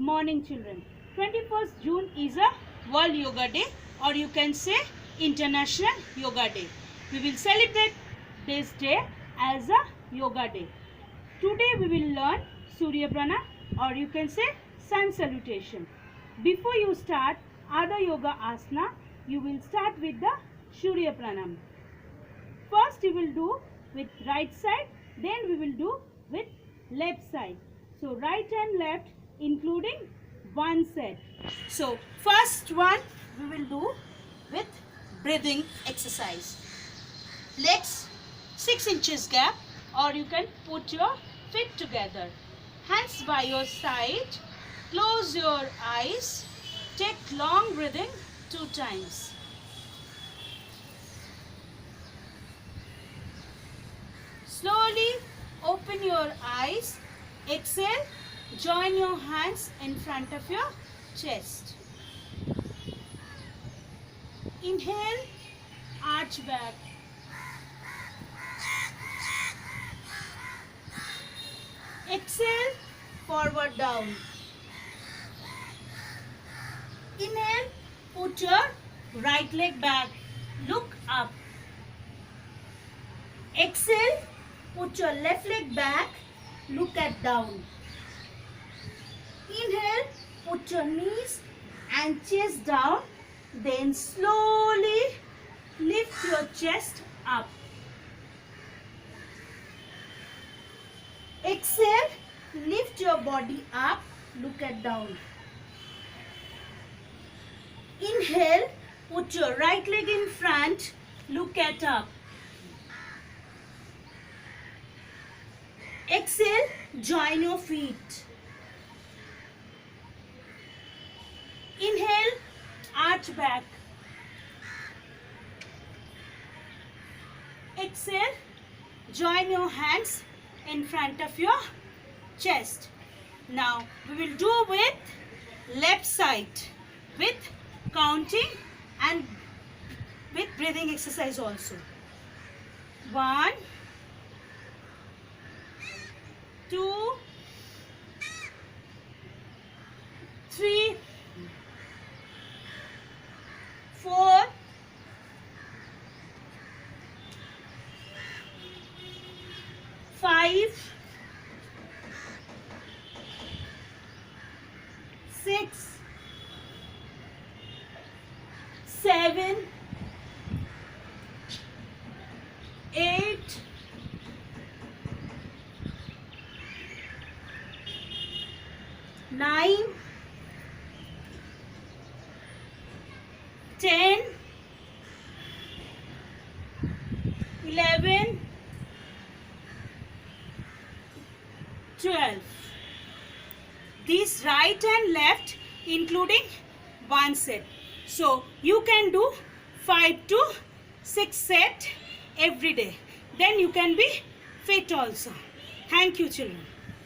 morning children. 21st June is a World Yoga Day, or you can say International Yoga Day. We will celebrate this day as a Yoga Day. Today we will learn Suryapranam, or you can say Sun Salutation. Before you start other yoga asana, you will start with the Suryapranam. First you will do with right side, then we will do with left side. So right and left including one set. So first one we will do with breathing exercise. Legs 6 inches gap, or you can put your feet together. Hands by your side. Close your eyes. Take long breathing 2 times. Slowly open your eyes. Exhale. Join your hands in front of your chest. Inhale. Arch back. Exhale. Forward down. Inhale. Put your right leg back. Look up. Exhale. Put your left leg back. Look at down. Inhale. Put your knees and chest down. Then slowly lift your chest up. Exhale. Lift your body up. Look at down. Inhale. Put your right leg in front. Look at up. Exhale. Join your feet. Inhale. Arch back. Exhale. Join your hands in front of your chest. Now we will do with left side with counting and with breathing exercise also. 1, 2, 3, 4, 5, 6, 7, 8, 9, 10, 11, 12. These right and left including one set. So you can do 5 to 6 sets every day. Then you can be fit also. Thank you children.